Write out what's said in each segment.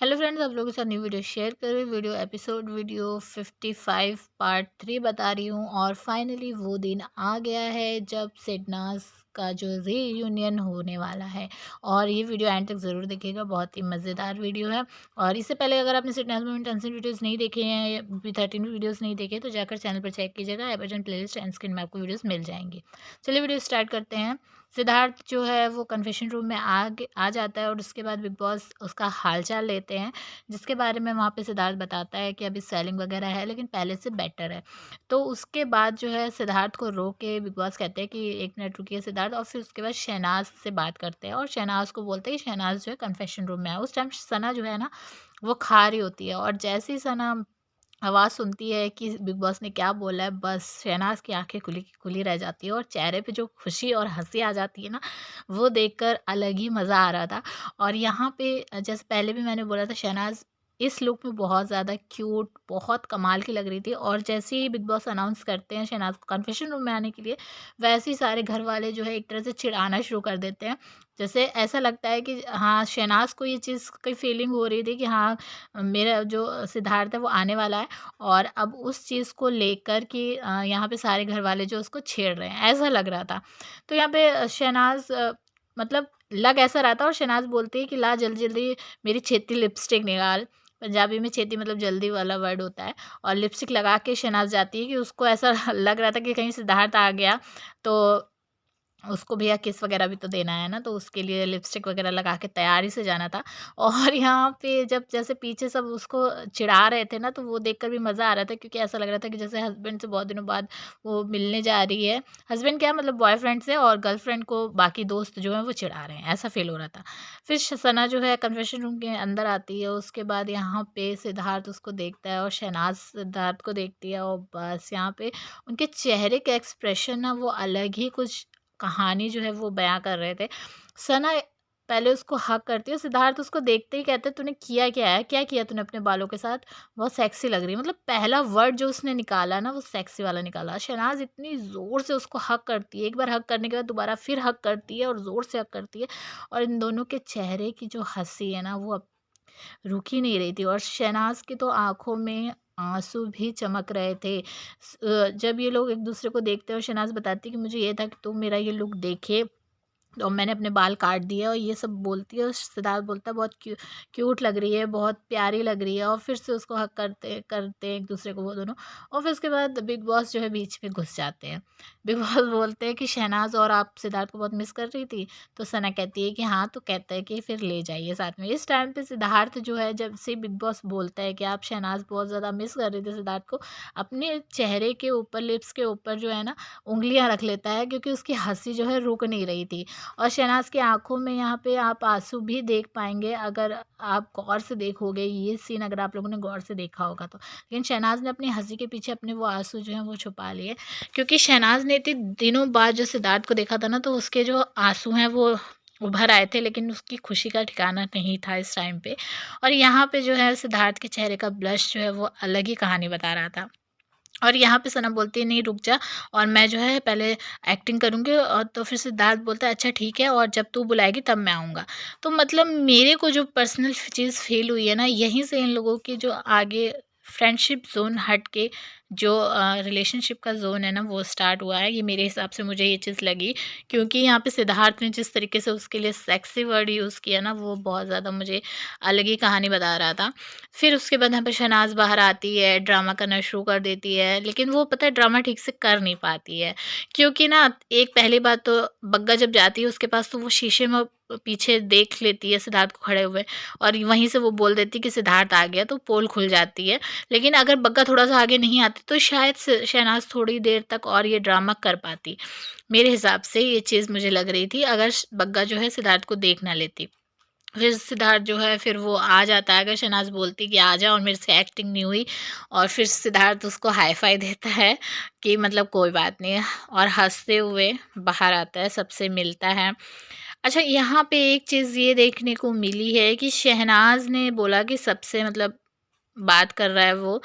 Hello friends, आप लोगों के साथ न्यू वीडियो शेयर कर रही हूँ। वीडियो 55 पार्ट 3 बता रही हूँ। और फाइनली वो दिन आ गया है जब सिडनास का जो रीयूनियन होने वाला है। और ये वीडियो एंड तक ज़रूर देखिएगा, बहुत ही मज़ेदार वीडियो है। और इससे पहले अगर आपने सिडनास मूवमेंट अनसीन वीडियोस नहीं देखे हैं या B13 वीडियोस नहीं देखे तो जाकर चैनल पर चेक कीजिएगा। आई बटन प्लेलिस्ट एंड स्क्रीन में आपको वीडियोस मिल जाएंगी। चलिए वीडियो स्टार्ट करते हैं। सिद्धार्थ जो है वो कन्फेशन रूम में आ जाता है और उसके बाद बिग बॉस उसका हालचाल लेते हैं, जिसके बारे में वहाँ पे सिद्धार्थ बताता है कि अभी सेलिंग वगैरह है लेकिन पहले से बेटर है। तो उसके बाद जो है सिद्धार्थ को रोक के बिग बॉस कहते हैं कि एक मिनट रुकिए सिद्धार्थ, और फिर उसके बाद शहनाज से बात करते हैं और शहनाज को बोलते हैं कि शहनाज जो है कन्फेशन रूम में है। उस टाइम सना जो है ना वो खा रही होती है, और जैसे ही सना आवाज़ सुनती है कि बिग बॉस ने क्या बोला है, बस शहनाज़ की आँखें खुली की खुली रह जाती है और चेहरे पे जो खुशी और हँसी आ जाती है ना, वो देखकर अलग ही मज़ा आ रहा था। और यहाँ पे जैसे पहले भी मैंने बोला था, शहनाज़ इस लुक में बहुत ज़्यादा क्यूट, बहुत कमाल की लग रही थी। और जैसे ही बिग बॉस अनाउंस करते हैं शहनाज़ को कन्फेशन रूम में आने के लिए, वैसे ही सारे घर वाले जो है एक तरह से चिढ़ाना शुरू कर देते हैं। जैसे ऐसा लगता है कि हाँ, शहनाज़ को ये चीज़ की फीलिंग हो रही थी कि हाँ, मेरा जो सिद्धार्थ है वो आने वाला है। और अब उस चीज़ को लेकर कि यहाँ पे सारे घरवाले जो उसको छेड़ रहे हैं, ऐसा लग रहा था। तो यहाँ पे शहनाज़ मतलब लग ऐसा रहा था, और शहनाज़ बोलती है कि ला जल्दी-जल्दी मेरी छेती लिपस्टिक निकाल। पंजाबी में छेती मतलब जल्दी वाला वर्ड होता है। और लिपस्टिक लगा के शहनाज़ जाती है कि उसको ऐसा लग रहा था कि कहीं सिद्धार्थ आ गया तो उसको भैया किस वगैरह भी तो देना है ना, तो उसके लिए लिपस्टिक वगैरह लगा के तैयारी से जाना था। और यहाँ पे जब जैसे पीछे सब उसको चिढ़ा रहे थे ना, तो वो देखकर भी मज़ा आ रहा था, क्योंकि ऐसा लग रहा था कि जैसे हस्बैंड से बहुत दिनों बाद वो मिलने जा रही है। हस्बैंड क्या मतलब बॉयफ्रेंड से, और गर्लफ्रेंड को बाकी दोस्त जो हैं वो चिढ़ा रहे हैं, ऐसा फ़ील हो रहा था। फिर सना जो है कन्फेशन रूम के अंदर आती है, उसके बाद यहाँ पे सिद्धार्थ उसको देखता है और शहनाज़ सिद्धार्थ को देखती है, और बस यहाँ पे उनके चेहरे के एक्सप्रेशन ना वो अलग ही कुछ कहानी जो है वो बयाँ कर रहे थे। सना पहले उसको हग करती है, सिद्धार्थ उसको देखते ही कहते हैं, "तूने किया क्या है? क्या किया तूने अपने बालों के साथ? बहुत सेक्सी लग रही है।" मतलब पहला वर्ड जो उसने निकाला ना वो सेक्सी वाला निकाला। शहनाज़ इतनी ज़ोर से उसको हग करती है, एक बार हग करने के बाद दोबारा फिर हग करती है और ज़ोर से हग करती है। और इन दोनों के चेहरे की जो हँसी है ना वो अब रुक ही नहीं रही थी, और शहनाज़ की तो आँखों में आँसू भी चमक रहे थे। जब ये लोग एक-दूसरे को देखते हैं और शहनाज़ बताती है कि मुझे ये था कि तुम मेरा ये लुक देखे और मैंने अपने बाल काट दिए, और ये सब बोलती है, और सिद्धार्थ बोलता है बहुत क्यूट लग रही है, बहुत प्यारी लग रही है, और फिर से उसको हग करते करते हैं एक दूसरे को वो दोनों। और फिर उसके बाद बिग बॉस जो है बीच में घुस जाते हैं। बिग बॉस बोलते हैं कि शहनाज और आप सिद्धार्थ को बहुत मिस कर रही थी। तो सना कहती है कि हाँ, तो कहता है कि फिर ले जाइए साथ में। इस टाइम पे सिद्धार्थ जो है जब से बिग बॉस बोलता है कि आप शहनाज बहुत ज़्यादा मिस कर रहे थे सिद्धार्थ को, अपने चेहरे के ऊपर, लिप्स के ऊपर जो है ना उंगलियां रख लेता है, क्योंकि उसकी हंसी जो है रुक नहीं रही थी। और शहनाज़ की आँखों में यहाँ पे आप आँसू भी देख पाएँगे, अगर आप गौर से देखोगे ये सीन, अगर आप लोगों ने गौर से देखा होगा तो। लेकिन शहनाज़ ने अपनी हँसी के पीछे अपने वो आँसू जो हैं वो छुपा लिए, क्योंकि शहनाज़ ने इतने दिनों बाद जो सिद्धार्थ को देखा था ना, तो उसके जो आँसू हैं वो उभर आए थे, लेकिन उसकी खुशी का ठिकाना नहीं था इस टाइम पे। और यहाँ पे जो है सिद्धार्थ के चेहरे का ब्लश जो है वो अलग ही कहानी बता रहा था। और यहाँ पे सना बोलती है, नहीं रुक जा, और मैं जो है पहले एक्टिंग करूँगी। और तो फिर सिद्धार्थ बोलता है अच्छा ठीक है, और जब तू बुलाएगी तब मैं आऊँगा। तो मतलब मेरे को जो पर्सनल चीज़ फ़ील हुई है ना, यहीं से इन लोगों की जो आगे फ्रेंडशिप ज़ोन हट के जो रिलेशनशिप का ज़ोन है ना वो स्टार्ट हुआ है। ये मेरे हिसाब से मुझे ये चीज़ लगी, क्योंकि यहाँ पे सिद्धार्थ ने जिस तरीके से उसके लिए सेक्सी वर्ड यूज़ किया ना, वो बहुत ज़्यादा मुझे अलग ही कहानी बता रहा था। फिर उसके बाद यहाँ पे शहनाज़ बाहर आती है, ड्रामा करना शुरू कर देती है, लेकिन वो पता है ड्रामा ठीक से कर नहीं पाती है। क्योंकि ना एक पहली बात तो बग्गा जब जाती है उसके पास, तो वो शीशे में पीछे देख लेती है सिद्धार्थ को खड़े हुए, और वहीं से वो बोल देती है कि सिद्धार्थ आ गया, तो पोल खुल जाती है। लेकिन अगर बग्गा थोड़ा-सा आगे नहीं आती तो शायद शहनाज़ थोड़ी देर तक और ये ड्रामा कर पाती। मेरे हिसाब से ये चीज़ मुझे लग रही थी, अगर बग्गा जो है सिद्धार्थ को देख ना लेती। फिर सिद्धार्थ जो है फिर वो आ जाता है, अगर शहनाज़ बोलती कि आ जा और मेरे से एक्टिंग नहीं हुई, और फिर सिद्धार्थ उसको हाई फाई देता है कि मतलब कोई बात नहीं, और हँसते हुए बाहर आता है, सबसे मिलता है। अच्छा, यहाँ पे एक चीज़ ये देखने को मिली है कि शहनाज़ ने बोला कि सबसे मतलब बात कर रहा है वो,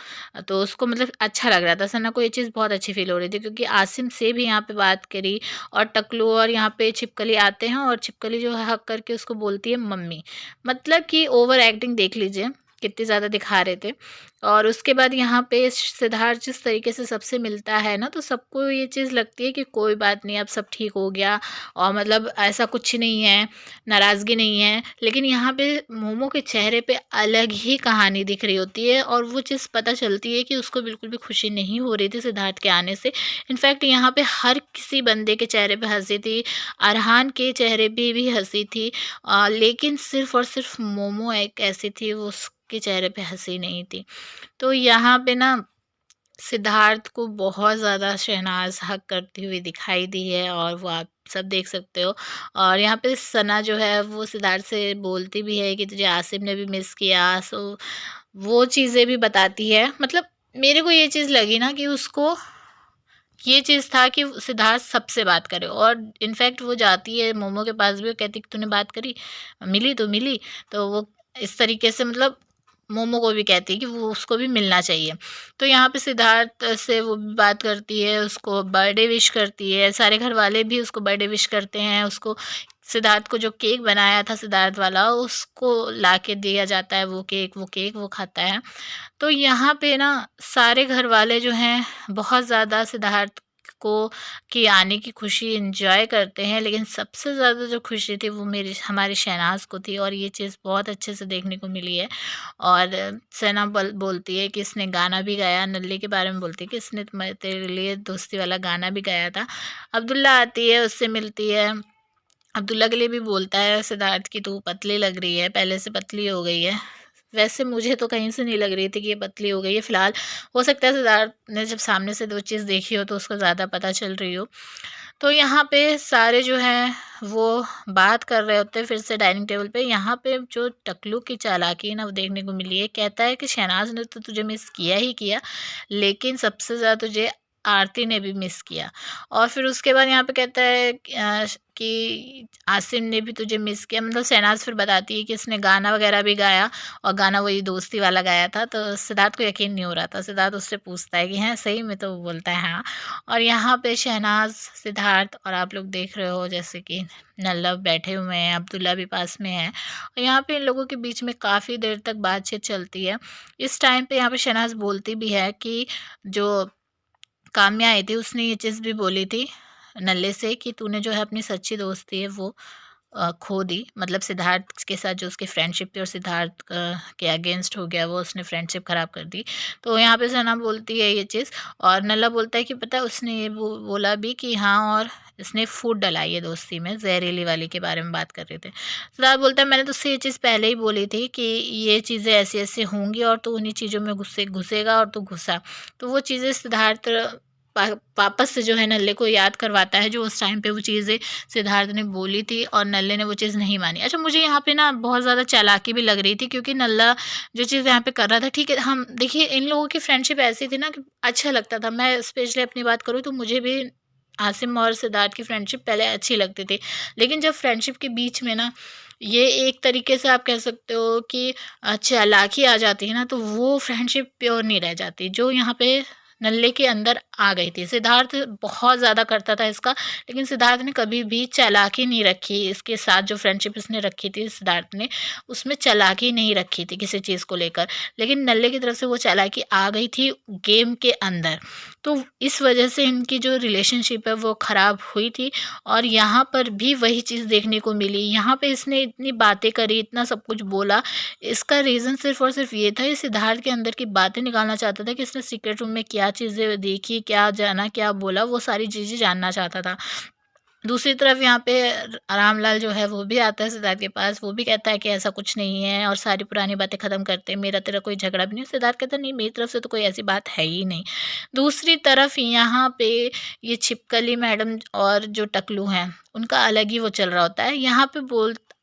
तो उसको मतलब अच्छा लग रहा था। सना को ये चीज़ बहुत अच्छी फ़ील हो रही थी क्योंकि आसिम से भी यहाँ पे बात करी और टकलू और यहाँ पे छिपकली आते हैं और छिपकली जो है हक करके उसको बोलती है मम्मी। मतलब कि ओवर एक्टिंग देख लीजिए कितनी ज़्यादा दिखा रहे थे। और उसके बाद यहाँ पे सिद्धार्थ जिस तरीके से सबसे मिलता है ना, तो सबको ये चीज़ लगती है कि कोई बात नहीं, अब सब ठीक हो गया और मतलब ऐसा कुछ नहीं है, नाराज़गी नहीं है। लेकिन यहाँ पे मोमो के चेहरे पे अलग ही कहानी दिख रही होती है और वो चीज़ पता चलती है कि उसको बिल्कुल भी खुशी नहीं हो रही थी सिद्धार्थ के आने से। इनफैक्ट यहाँ पे हर किसी बंदे के चेहरे पे हँसी थी, अरहान के चेहरे पे भी हँसी थी, लेकिन सिर्फ़ और सिर्फ़ मोमो एक ऐसी थी, वो उसके चेहरे पे हँसी नहीं थी। तो यहाँ पे ना सिद्धार्थ को बहुत ज़्यादा शहनाज़ हक करती हुई दिखाई दी है और वो आप सब देख सकते हो। और यहाँ पे सना जो है वो सिद्धार्थ से बोलती भी है कि तुझे आसिम ने भी मिस किया, सो वो चीज़ें भी बताती है। मतलब मेरे को ये चीज़ लगी ना कि उसको ये चीज़ था कि सिद्धार्थ सबसे बात करे और इनफैक्ट वो जाती है मोमो के पास भी, वो कहती कि तूने बात करी? मिली तो मिली। तो वो इस तरीके से मतलब मोमो को भी कहती है कि वो उसको भी मिलना चाहिए। तो यहाँ पे सिद्धार्थ से वो भी बात करती है, उसको बर्थडे विश करती है, सारे घरवाले भी उसको बर्थडे विश करते हैं। उसको सिद्धार्थ को जो केक बनाया था सिद्धार्थ वाला, उसको लाके दिया जाता है वो केक वो खाता है। तो यहाँ पे ना सारे घरवाले जो हैं बहुत ज़्यादा सिद्धार्थ को के आने की खुशी एंजॉय करते हैं, लेकिन सबसे ज़्यादा जो खुशी थी वो मेरी हमारी शहनाज़ को थी और ये चीज़ बहुत अच्छे से देखने को मिली है। और सना बोलती है कि इसने गाना भी गाया, नल्ली के बारे में बोलती है कि इसने तेरे लिए दोस्ती वाला गाना भी गाया था। अब्दुल्ला आती है, उससे मिलती है, अब्दुल्ला के लिए भी बोलता है सिद्धार्थ की तू पतली लग रही है, पहले से पतली हो गई है। वैसे मुझे तो कहीं से नहीं लग रही थी कि ये पतली हो गई है, फ़िलहाल हो सकता है सिद्धार्थ ने जब सामने से वो चीज़ देखी हो तो उसको ज़्यादा पता चल रही हो। तो यहाँ पे सारे जो हैं वो बात कर रहे होते हैं फिर से डाइनिंग टेबल पे। यहाँ पे जो टकलू की चालाकी है ना वो देखने को मिली है। कहता है कि शहनाज़ ने तो तुझे मिस किया ही किया, लेकिन सबसे ज़्यादा तुझे आरती ने भी मिस किया। और फिर उसके बाद यहाँ पे कहता है कि आसिम ने भी तुझे मिस किया। मतलब शहनाज़ फिर बताती है कि इसने गाना वगैरह भी गाया और गाना वही दोस्ती वाला गाया था। तो सिद्धार्थ को यकीन नहीं हो रहा था। सिद्धार्थ उससे पूछता है कि हैं सही में? तो वो बोलता है हाँ। और यहाँ पे शहनाज़, सिद्धार्थ और आप लोग देख रहे हो जैसे कि नल्ला बैठे हुए हैं, अब्दुल्ला भी पास में है और यहाँ पे इन लोगों के बीच में काफ़ी देर तक बातचीत चलती है। इस टाइम पे यहाँ पे शहनाज़ बोलती भी है कि जो काम्या आई थी उसने ये चीज़ भी बोली थी नल्ले से कि तूने जो है अपनी सच्ची दोस्ती है वो खो दी। मतलब सिद्धार्थ के साथ जो उसकी फ्रेंडशिप थी और सिद्धार्थ के अगेंस्ट हो गया, वो उसने फ्रेंडशिप ख़राब कर दी। तो यहाँ पे सना बोलती है ये चीज़ और नल्ला बोलता है कि पता है उसने ये बोला भी कि हाँ, और इसने फूट डलाई है दोस्ती में, ज़हरीली वाली के बारे में बात कर रहे थे। सिद्धार्थ बोलता है मैंने तो उससे ये चीज़ पहले ही बोली थी कि ये चीज़ें ऐसी-ऐसी होंगी और तू उन्हीं चीज़ों में घुसेगा और तू घुसा। तो वो चीज़ें सिद्धार्थ पा वापस से जो है नल्ले को याद करवाता है जो उस टाइम पे वो चीज़ें सिद्धार्थ ने बोली थी और नल्ले ने वो चीज़ नहीं मानी। अच्छा, मुझे यहाँ पे ना बहुत ज़्यादा चालाकी भी लग रही थी क्योंकि नल्ला जो चीज़ यहाँ पे कर रहा था, ठीक है, हम देखिए इन लोगों की फ्रेंडशिप ऐसी थी ना कि अच्छा लगता था। मैं स्पेशली अपनी बात करूँ तो मुझे भी आसिम और सिद्धार्थ की फ्रेंडशिप पहले अच्छी लगती थी। लेकिन जब फ्रेंडशिप के बीच में ना ये एक तरीके से आप कह सकते हो कि चालाकी आ जाती है ना, तो वो फ्रेंडशिप प्योर नहीं रह जाती, जो यहाँ पे नल्ले के अंदर आ गई थी। सिद्धार्थ बहुत ज़्यादा करता था इसका, लेकिन सिद्धार्थ ने कभी भी चालाकी नहीं रखी। इसके साथ जो फ्रेंडशिप इसने रखी थी सिद्धार्थ ने, उसमें चालाकी नहीं रखी थी किसी चीज़ को लेकर। लेकिन नल्ले की तरफ से वो चालाकी आ गई थी गेम के अंदर। तो इस वजह से इनकी जो रिलेशनशिप है वो ख़राब हुई थी और यहाँ पर भी वही चीज़ देखने को मिली। यहाँ पे इसने इतनी बातें करी, इतना सब कुछ बोला, इसका रीज़न सिर्फ़ और सिर्फ़ ये था, ये सिद्धार्थ के अंदर की बातें निकालना चाहता था कि इसने सीक्रेट रूम में क्या चीज़ें देखी, क्या जाना, क्या बोला, वो सारी चीज़ें जानना चाहता था। दूसरी तरफ यहाँ पे रामलाल जो है वो भी आता है सिद्धार्थ के पास, वो भी कहता है कि ऐसा कुछ नहीं है और सारी पुरानी बातें ख़त्म करते हैं, मेरा तेरा कोई झगड़ा भी नहीं है। सिद्धार्थ कहता है नहीं, मेरी तरफ से तो कोई ऐसी बात है ही नहीं। दूसरी तरफ यहाँ पे ये छिपकली मैडम और जो टकलू हैं, उनका अलग ही वो चल रहा होता है। यहाँ पे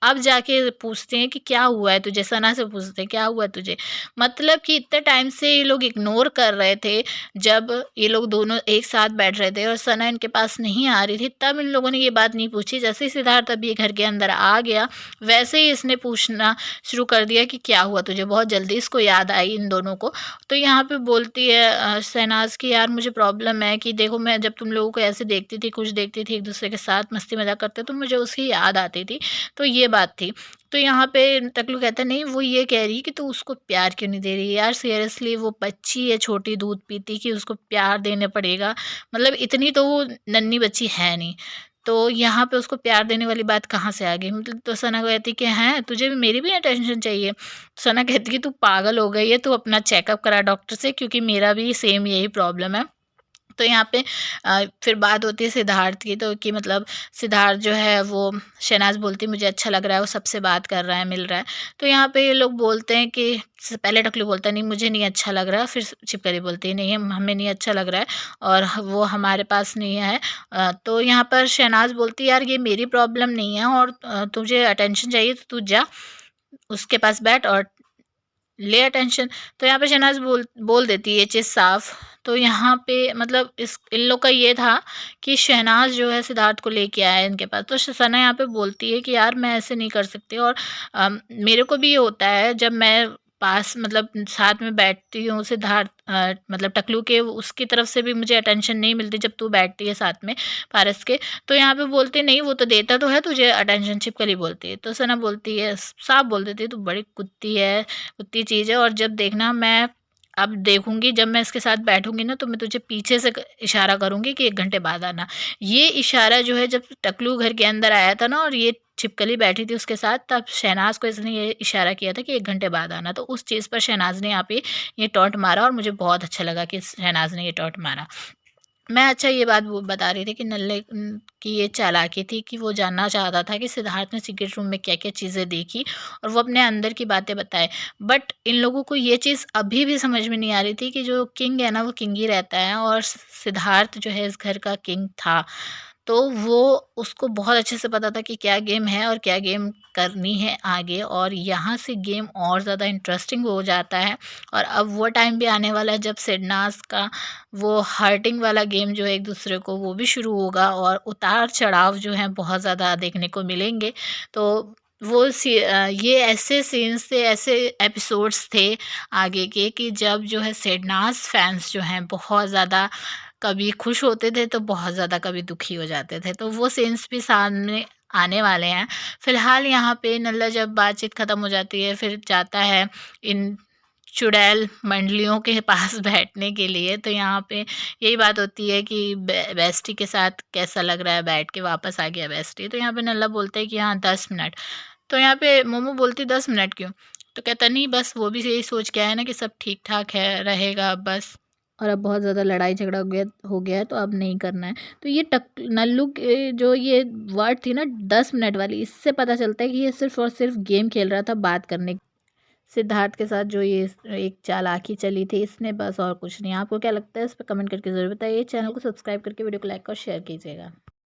अब जाके पूछते हैं कि क्या हुआ है तुझे, सना से पूछते हैं क्या हुआ है तुझे। मतलब कि इतने टाइम से ये लोग इग्नोर कर रहे थे, जब ये लोग दोनों एक साथ बैठ रहे थे और सना इनके पास नहीं आ रही थी, तब इन लोगों ने ये बात नहीं पूछी। जैसे ही सिद्धार्थ अभी घर के अंदर आ गया, वैसे ही इसने पूछना शुरू कर दिया कि क्या हुआ तुझे। बहुत जल्दी इसको याद आई इन दोनों को। तो यहाँ पे बोलती है शहनाज की यार मुझे प्रॉब्लम है कि देखो मैं जब तुम लोगों को ऐसे देखती थी, कुछ देखती थी एक दूसरे के साथ मस्ती मजाक करते, तो मुझे उसकी याद आती थी। तो ये बात थी। तो यहाँ पे टकलू कहता है नहीं, वो ये कह रही है कि तू उसको प्यार क्यों नहीं दे रही यार, सीरियसली वो बच्ची है छोटी दूध पीती, कि उसको प्यार देना पड़ेगा। मतलब इतनी तो वो नन्ही बच्ची है नहीं, तो यहाँ पे उसको प्यार देने वाली बात कहाँ से आ गई। मतलब तो सना कहती कि हैं तुझे भी मेरी भी अटेंशन चाहिए। सना कहती कि तू पागल हो गई है, तू अपना चेकअप करा डॉक्टर से, क्योंकि मेरा भी सेम यही प्रॉब्लम है। तो यहाँ पे फिर बात होती है सिद्धार्थ की, तो कि मतलब सिद्धार्थ जो है वो, शहनाज बोलती मुझे अच्छा लग रहा है, वो सबसे बात कर रहा है, मिल रहा है। तो यहाँ पे ये लोग बोलते हैं कि पहले टकलू बोलता है नहीं मुझे नहीं अच्छा लग रहा, फिर छिपकली बोलती है नहीं हमें नहीं अच्छा लग रहा है और वो हमारे पास नहीं है। तो यहाँ पर शहनाज बोलती है यार ये मेरी प्रॉब्लम नहीं है, और तुझे अटेंशन चाहिए तो तू जा उसके पास बैठ और ले अटेंशन। तो यहाँ पे शहनाज बोल देती है ये चीज़ साफ। तो यहाँ पे मतलब इस इन लोग का ये था कि शहनाज जो है सिद्धार्थ को लेके आया है इनके पास। तो सना यहाँ पे बोलती है कि यार मैं ऐसे नहीं कर सकती, और मेरे को भी ये होता है जब मैं पास मतलब साथ में बैठती हूँ सिद्धार्थ मतलब टकलू के, उसकी तरफ से भी मुझे अटेंशन नहीं मिलती जब तू बैठती है साथ में पारस के। तो यहाँ पे बोलते नहीं वो तो देता तो है तुझे अटेंशन, छिपकली बोलती है। तो सना बोलती है, साफ बोल देती है तू बड़ी कुत्ती है, उतनी चीज़ है, और जब देखना मैं अब देखूँगी जब मैं इसके साथ बैठूँगी ना, तो मैं तुझे पीछे से इशारा करूँगी कि 1 घंटे बाद आना। ये इशारा जो है जब टकलू घर के अंदर आया था ना और ये छिपकली बैठी थी उसके साथ, तब शहनाज को इसने ये इशारा किया था कि 1 घंटे बाद आना। तो उस चीज़ पर शहनाज ने यहाँ पे ये टॉन्ट मारा, और मुझे बहुत अच्छा लगा कि शहनाज ने ये टॉन्ट मारा। मैं अच्छा ये बात वो बता रही थी कि नल्ले की ये चालाकी थी कि वो जानना चाहता था कि सिद्धार्थ ने सीक्रेट रूम में क्या-क्या चीज़ें देखी और वो अपने अंदर की बातें बताए। बट इन लोगों को ये चीज़ अभी भी समझ में नहीं आ रही थी कि जो किंग है ना वो किंग ही रहता है, और सिद्धार्थ जो है इस घर का किंग था। तो वो उसको बहुत अच्छे से पता था कि क्या गेम है और क्या गेम करनी है आगे, और यहाँ से गेम और ज़्यादा इंटरेस्टिंग हो जाता है। और अब वो टाइम भी आने वाला है जब सिडनास का वो हर्टिंग वाला गेम जो है एक दूसरे को, वो भी शुरू होगा, और उतार चढ़ाव जो हैं बहुत ज़्यादा देखने को मिलेंगे। तो ये ऐसे सीन्स थे, ऐसे एपिसोड्स थे आगे के, कि जब जो है सिडनास फैंस जो हैं बहुत ज़्यादा कभी खुश होते थे तो बहुत ज़्यादा कभी दुखी हो जाते थे। तो वो सीन्स भी सामने आने वाले हैं। फ़िलहाल यहाँ पे नल्ला जब बातचीत ख़त्म हो जाती है, फिर जाता है इन चुड़ैल मंडलियों के पास बैठने के लिए। तो यहाँ पे यही बात होती है कि बेस्टी के साथ कैसा लग रहा है बैठ के, वापस आ गया बेस्टी। तो यहाँ पे नल्ला बोलता है कि हाँ 10 मिनट। तो यहाँ पे मोमो बोलती 10 मिनट क्यों? तो कहता नहीं बस वो भी यही सोच के आया ना कि सब ठीक-ठाक है, रहेगा बस, और अब बहुत ज़्यादा लड़ाई झगड़ा हो गया है तो अब नहीं करना है। तो ये नल्लू के जो ये वर्ड थी ना 10 मिनट वाली, इससे पता चलता है कि ये सिर्फ़ और सिर्फ़ गेम खेल रहा था बात करने की। सिद्धार्थ के साथ जो ये एक चालाकी चली थी इसने, बस और कुछ नहीं। आपको क्या लगता है इस पे कमेंट करके ज़रूर बताइए। चैनल को सब्सक्राइब करके वीडियो को लाइक और शेयर कीजिएगा।